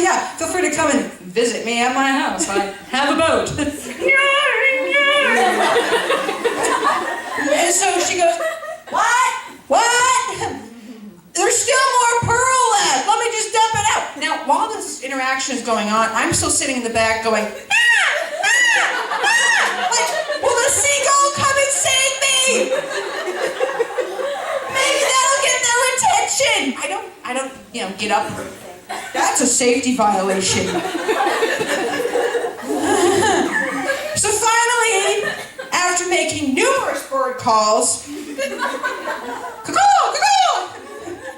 yeah, feel free to come and visit me at my house. I have a boat. And so she goes, what? There's still more pearl left. Let me just dump it out. Now, while this interaction is going on, I'm still sitting in the back going, like, will the seagull come and save me? Maybe that'll get their attention. I don't, get up. That's a safety violation. So finally, after making numerous bird calls, caw-caw, caw-caw!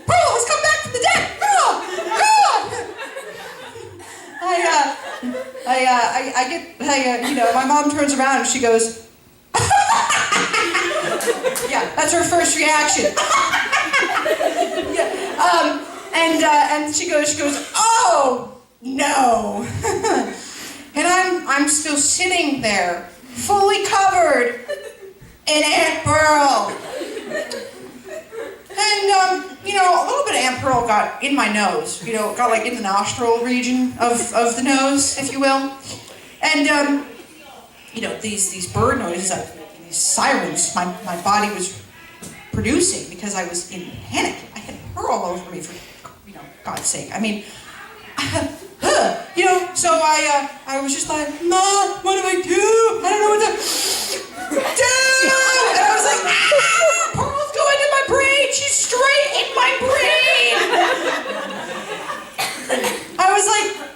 Pearl has come back from the deck! Caw, caw! My mom turns around and she goes, yeah, that's her first reaction. Yeah, and she goes, oh, no. And I'm still sitting there, fully covered in Aunt Pearl. And, a little bit of Aunt Pearl got in my nose, got like in the nostril region of the nose, if you will. And, these bird noises, these sirens, my body was producing because I was in panic. I had Pearl all over me for, God's sake. I mean, so I was just like, Mom, what do I do? I don't know what to do. And I was like, Pearl's going in my brain. She's straight in my brain. I was like,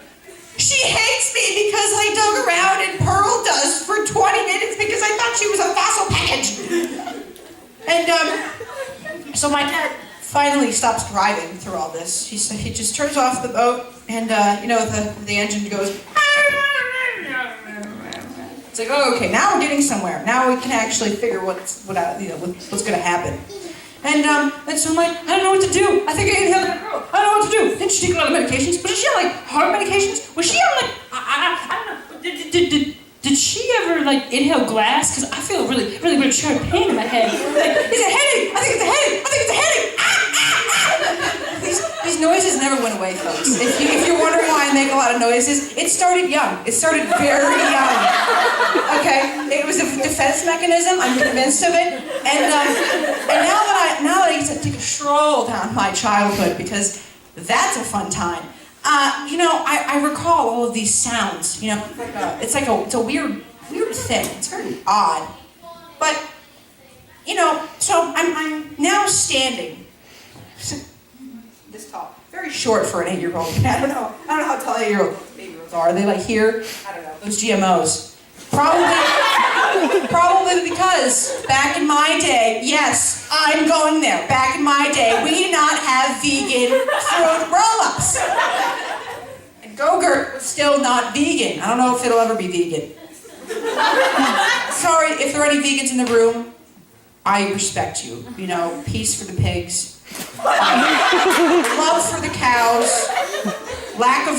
she hates me because I dug around and Pearl does for 20 minutes because I thought she was a fossil package. And so my dad finally stops driving through all this. He just turns off the boat and, the engine goes. It's like, oh, okay, now we're getting somewhere. Now we can actually figure what's going to happen. And so I'm like, I don't know what to do. I think I inhaled that girl. I don't know what to do. Didn't she take a lot of medications? Was she on, heart medications? Was she on, I don't know. Did she ever, inhale glass? Because I feel a really, really, really sharp pain in my head. It's a headache. I think it's a headache. I think it's a headache. These noises never went away, folks. If you're wondering why I make a lot of noises, it started young. It started very young. Okay? It was a defense mechanism. I'm convinced of it. And now that I get to take a stroll down my childhood, because that's a fun time. I recall all of these sounds. It's a weird thing. It's very odd. But, so I'm now standing. This tall. Very short for an 8-year-old. I don't know how tall 8-year-olds are. Are they here? I don't know. Those GMOs. Probably because back in my day, yes, I'm going there. Back in my day, we did not have vegan fruit roll-ups. And Go-Gurt was still not vegan. I don't know if it'll ever be vegan. Sorry, if there are any vegans in the room, I respect you. Peace for the pigs. Love for the cows. Lack of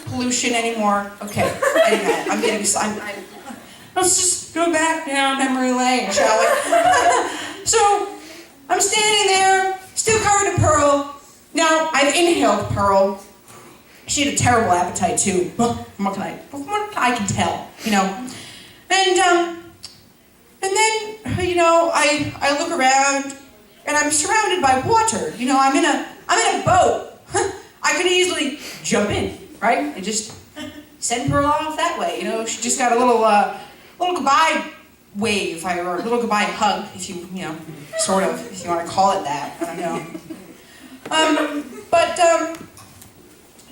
pollution anymore. Okay, anyhow, I'm getting... Let's just go back down memory lane, shall we? So, I'm standing there, still covered in Pearl. Now, I've inhaled Pearl. She had a terrible appetite, too. What I can tell, And then, I look around, and I'm surrounded by water. I'm in a boat. I could easily jump in, right? And just send Pearl off that way. She just got a little goodbye wave, or a little goodbye hug, if you want to call it that. I don't know.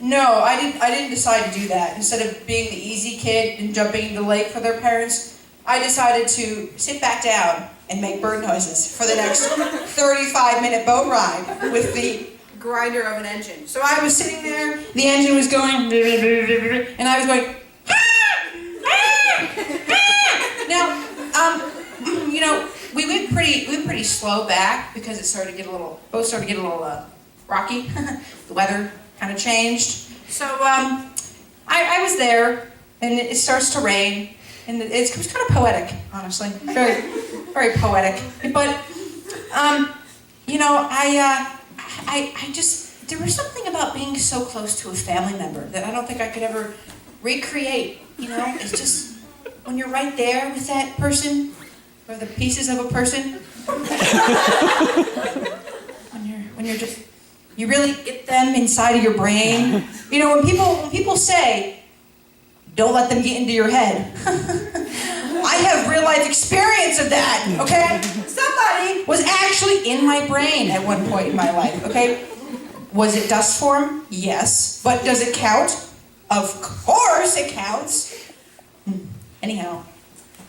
No, I didn't decide to do that. Instead of being the easy kid and jumping into the lake for their parents, I decided to sit back down and make bird noises for the next 35-minute boat ride with the grinder of an engine. So I was sitting there, the engine was going, and I was going, Now, we went pretty slow back because boat started to get a little rocky. The weather kind of changed. So, I was there, and it starts to rain, and it was kind of poetic, honestly. Very, very poetic. But, there was something about being so close to a family member that I don't think I could ever recreate. You know, it's just when you're right there with that person, or the pieces of a person. when you're just, you really get them inside of your brain. You know, when people say, don't let them get into your head. I have real life experience of that, okay? Somebody was actually in my brain at one point in my life, okay? Was it dust form? Yes. But does it count? Of course it counts. Anyhow.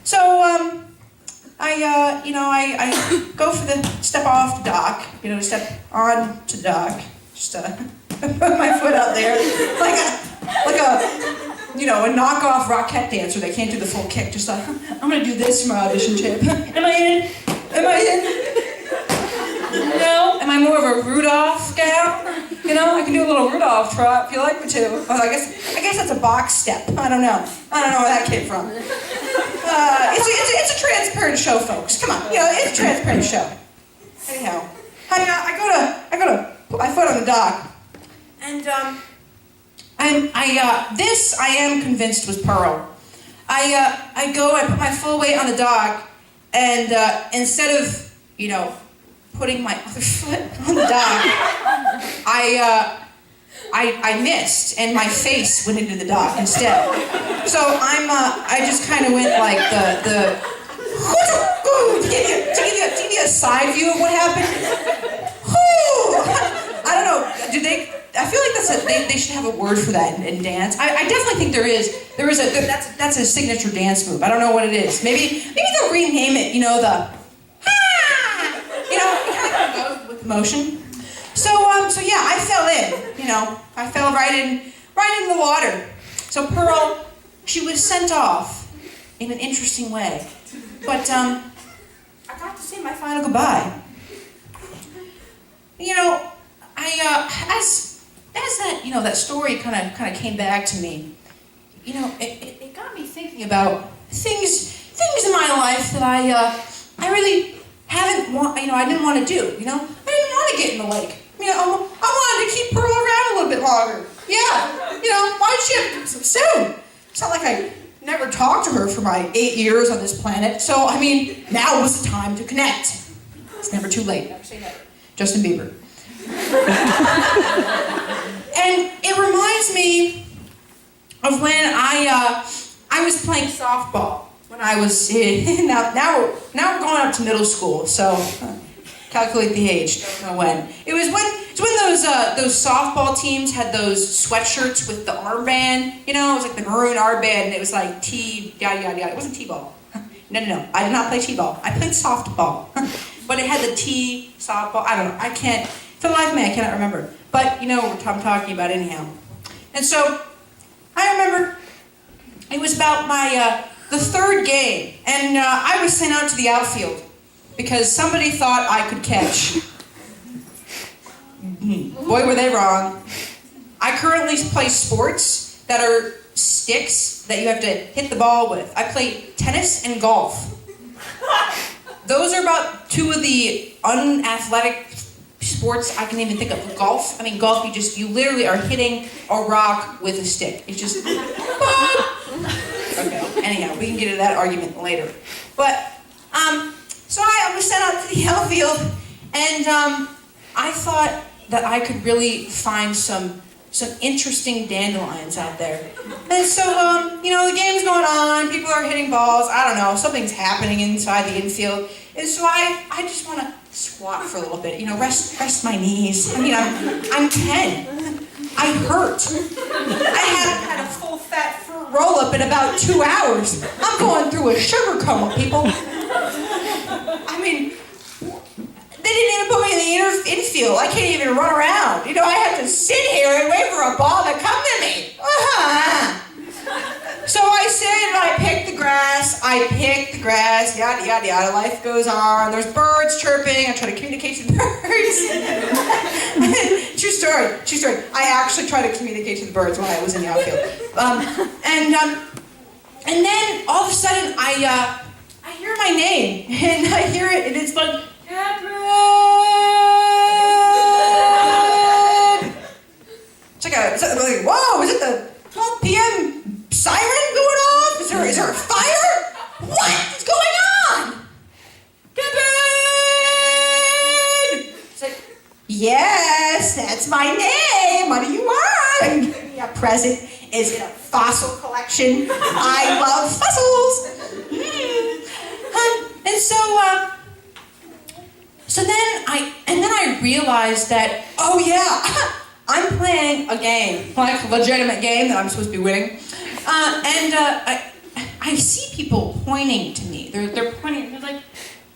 So, I go for the step off the dock, step on to dock. Just put my foot out there like a knockoff Rockette dancer that can't do the full kick. Just like, I'm gonna do this for my audition tape. Am I in? Am I in? No? Am I more of a Rudolph gal? I can do a little Rudolph trot if you like me to. Oh, I guess that's a box step. I don't know where that came from. It's a transparent show, folks. Come on, it's a transparent show. Anyhow, I go to put my foot on the dock, and this I am convinced was Pearl. I put my full weight on the dock, and instead of putting my other foot on the dock, I missed, and my face went into the dock instead. So I just kind of went like to give you a side view of what happened. I don't know. I feel like they should have a word for that in dance. I definitely think there is that's a signature dance move. I don't know what it is. Maybe they'll rename it. It kind of goes with motion. So yeah, I fell in. I fell right in the water. So Pearl, she was sent off in an interesting way, but I got to say my final goodbye. As that story kind of came back to me, it got me thinking about things in my life that I really haven't I didn't want to do. I didn't want to get in the lake. I wanted to keep Pearl around a little bit longer. Yeah, why did she have to do so soon? It's not like I never talked to her for my 8 years on this planet. So now was the time to connect. It's never too late. Never say never. Justin Bieber. And it reminds me of when I was playing softball when I was now we're going up to middle school, so calculate the age. Don't know when. It's when those softball teams had those sweatshirts with the armband. It was like the maroon armband, and it was like T yada yada yada. It wasn't T-ball. No. I did not play T-ball. I played softball, but it had the T softball. I don't know. I can't. For the life of me, I cannot remember. But what I'm talking about anyhow. And so, I remember it was about the third game, and I was sent out to the outfield because somebody thought I could catch. Boy, were they wrong. I currently play sports that are sticks that you have to hit the ball with. I play tennis and golf. Those are about two of the unathletic sports I can even think of. Golf, golf, you literally are hitting a rock with a stick. It's just, okay, anyhow, we can get into that argument later. But, so I was sent out to the outfield, and I thought that I could really find some interesting dandelions out there. And so, the game's going on, people are hitting balls, I don't know, something's happening inside the infield. And so I just want to squat for a little bit, rest my knees. I'm 10. I hurt. I haven't had a full fat fruit roll-up in about 2 hours. I'm going through a sugar coma, people. They didn't even put me in the infield. I can't even run around. I have to sit here and wait for a ball to come to me. So I sit and I pick the grass, yada, yada, yada. Life goes on. There's birds chirping. I try to communicate to the birds. True story. I actually tried to communicate to the birds when I was in the outfield. And then all of a sudden I hear my name, and I hear it, and it's like, Catherine! whoa, is it the 12 p.m. siren going off? Is there a fire? What is going on? Kevin! It's like, yes, that's my name. What do you want? Give me a present. Is it a fossil collection? I love fossils. And then I realized that, oh yeah, I'm playing a game, like a legitimate game that I'm supposed to be winning. I see people pointing to me. They're pointing, they're like,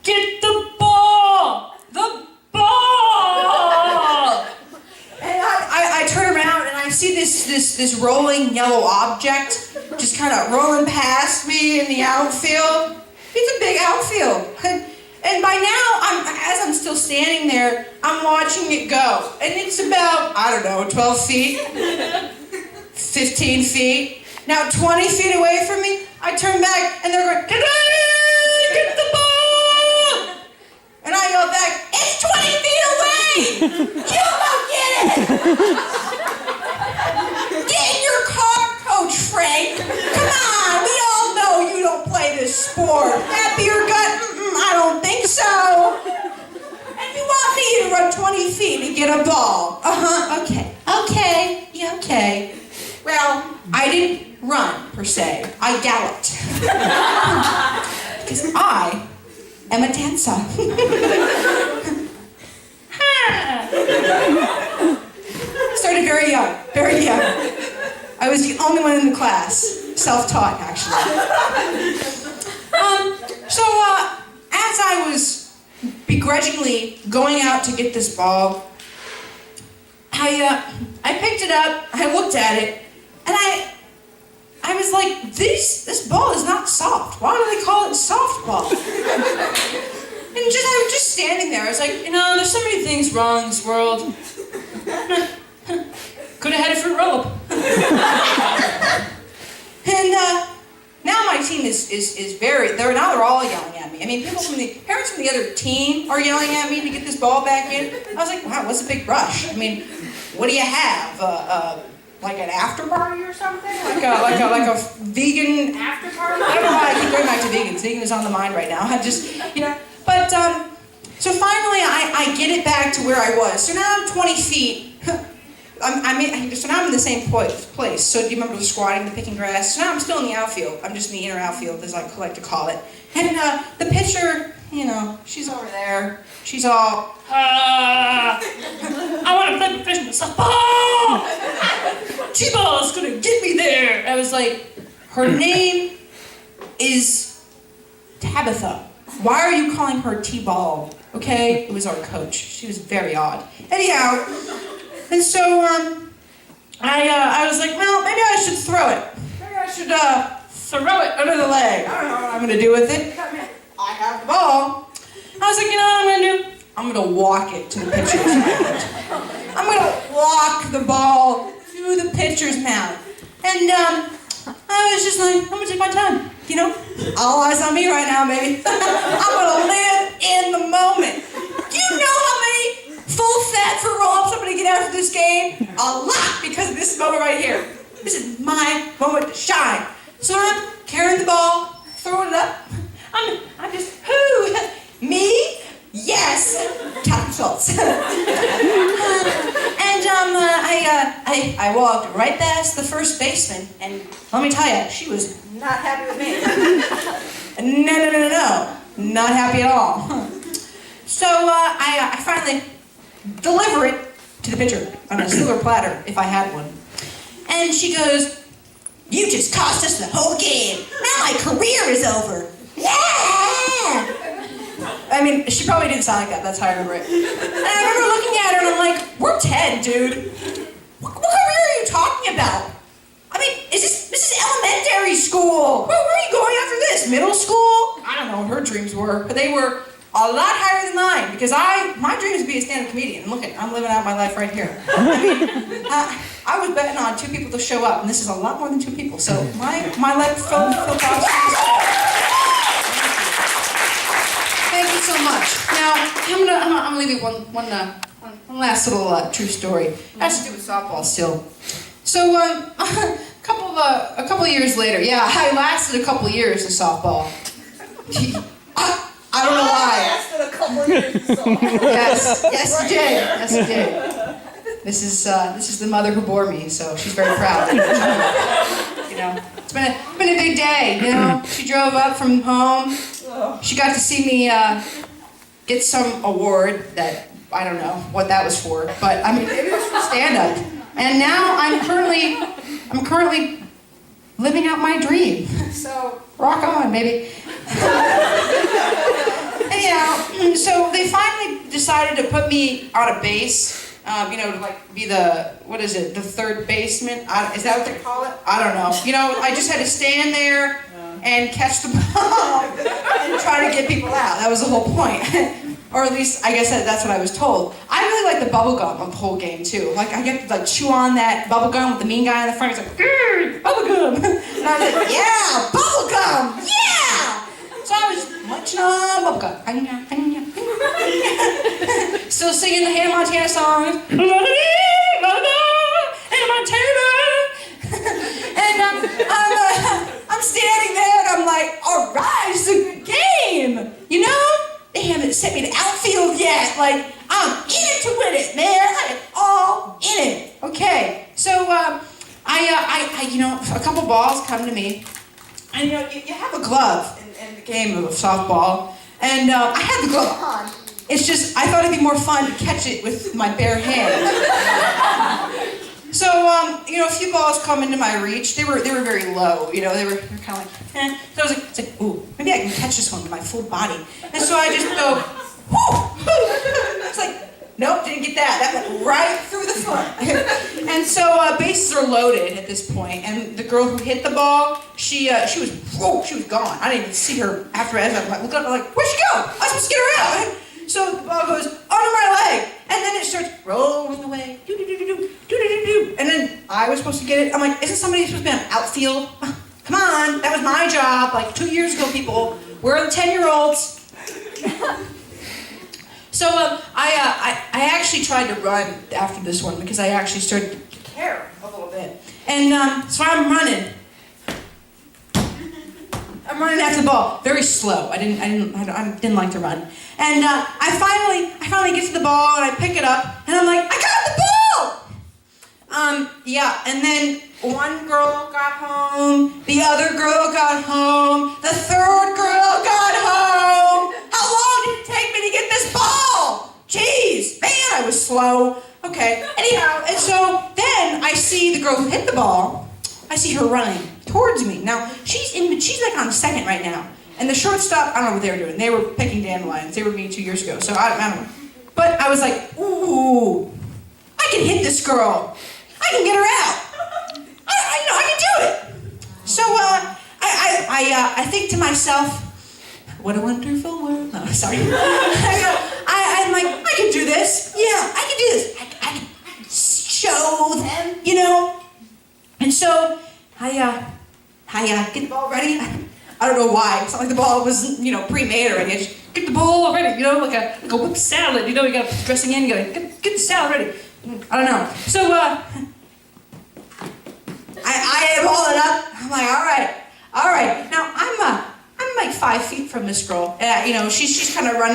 get the ball! The ball! And I turn around and I see this rolling yellow object just kind of rolling past me in the outfield. It's a big outfield. And by now, as I'm still standing there, I'm watching it go. And it's about, 12 feet, 15 feet. Now 20 feet away from me, I turn back and they're going, get the ball! And I go back, it's 20 feet away! You go get it! Get in your car, Coach Frank. Come on, we all know you don't play this sport. That beer gut, I don't think so. And you want me to run 20 feet and get a ball? Okay. Yeah, okay. Well, I didn't run, per se. I galloped. Because I am a dancer. Started very young. I was the only one in the class. Self-taught, actually. As I was begrudgingly going out to get this ball, I picked it up, I looked at it, and I was like, this ball is not soft. Why do they call it softball? And I was just standing there. I was like, there's so many things wrong in this world. Could have had a fruit roll-up. And now my team is they're all yelling at me. I mean, parents from the other team are yelling at me to get this ball back in. I was like, wow, what's a big rush? I mean, what do you have? Like an after party or something? Like a vegan after party? I don't know why I keep going back to vegans. Vegan is on the mind right now. I just, But, so finally I get it back to where I was. So now I'm 20 feet. So now I'm in the same place. So do you remember the squatting, the picking grass? So now I'm still in the outfield. I'm just in the inner outfield, as I like to call it. And the pitcher, she's over there. She's all, I want to play professional softball! T-ball's gonna get me there! I was like, her name is Tabitha. Why are you calling her T-ball? Okay? It was our coach. She was very odd. Anyhow, and so I was like, well, maybe I should throw it. Maybe I should throw it under the leg. I don't know what I'm gonna do with it. I have the ball. I was like, what I'm gonna do? I'm gonna walk it to the pitcher's mound. I'm gonna walk the ball to the pitcher's mound. And I was just like, I'm gonna take my time. All eyes on me right now, baby. I'm gonna live in the moment. Do you know how many full fat for roll-ups I'm gonna get after this game? A lot, because of this moment right here. This is my moment to shine. So I'm carrying the ball, throwing it up. I'm just, who? Me? Yes, Captain Schultz. I walked right past the first baseman, and let me tell you, she was not happy with me. No, not happy at all. So I finally deliver it to the pitcher on a silver platter, if I had one. And she goes, you just cost us the whole game. Now my career is over. Yeah! I mean, she probably didn't sound like that. That's how I remember it. And I remember looking at her and I'm like, we're 10, dude. What career are you talking about? I mean, this is elementary school. Where are you going after this? Middle school? I don't know what her dreams were, but they were a lot higher than mine because my dream is to be a stand-up comedian. And look, I'm living out my life right here. I was betting on 2 people to show up, and this is a lot more than 2 people. So my life felt positive. Thank you so much. Now I'm gonna leave you one one last little true story. It has to do with softball still. So a couple years later, yeah, I lasted a couple years in softball. I don't know why. I lasted a couple years in softball. Yes, you did. Yes, you did. This is the mother who bore me, so she's very proud. You know, it's been a big day. You know, she drove up from home. She got to see me get some award that I don't know what that was for, but I mean it was for stand-up. And now I'm currently living out my dream. So rock on, baby. Anyhow, so they finally decided to put me on a base. You know, to like be the, what is it, the third baseman? Is that what they call it? I don't know. You know, I just had to stand there and catch the ball and try to get people out. That was the whole point. Or at least, I guess that's what I was told. I really like the bubble gum of the whole game, too. Like, I get to like chew on that bubble gum with the mean guy in the front. He's like, grrr, bubble gum. And I was like, yeah, bubble gum, yeah! So I was munching on bubble gum. Still singing the Hannah Montana song. Hannah Montana. And I'm standing there and I'm like, all right, it's a good game. You know? They haven't sent me to outfield yet. Like, I'm in it to win it, man. I am all in it. Okay. So I you know, a couple balls come to me. And you know, you have a glove in the game of softball. And I had the glove on. It's just, I thought it'd be more fun to catch it with my bare hands. So, you know, a few balls come into my reach. They were very low, you know, they were kind of like, eh. So I was like, it's like, ooh, maybe I can catch this one with my full body. And so I just go, whoo! It's like, nope, didn't get that. That went right through the front. And so bases are loaded at this point, and the girl who hit the ball, she was gone. I didn't even see her after I was like, look up, I'm like, where'd she go? I was supposed to get her out. So the ball goes under my leg, and then it starts rolling away. And then I was supposed to get it. I'm like, isn't somebody supposed to be on outfield? Come on, that was my job. Like 2 years ago, people. We're the 10-year-olds. So I actually tried to run after this one because I actually started to care a little bit. And so I'm running. I'm running after the ball, very slow. I didn't like to run. And I finally get to the ball and I pick it up and I'm like, I got the ball! Yeah, and then one girl got home, the other girl got home, the third girl got home. How long did it take me to get this ball? Jeez, man, I was slow. Okay, anyhow, and so then I see the girl who hit the ball. I see her running towards me. Now, she's like on second right now. And the shortstop, I don't know what they were doing. They were picking dandelions. They were me 2 years ago, so I don't know. But I was like, ooh, I can hit this girl. I can get her out. I know, I can do it. So I think to myself, what a wonderful world. No, sorry. I'm like, I can do this. Yeah, I can do this. I can show them, you know. And so I get the ball ready. I don't know why. It's not like the ball was, you know, pre-made already. I just get the ball ready, you know, like a whipped salad. You know, you got to put dressing in. You got to get the salad ready. I don't know. So I ball it up. I'm like, all right. Now I'm like 5 feet from this girl. You know, she's kind of running.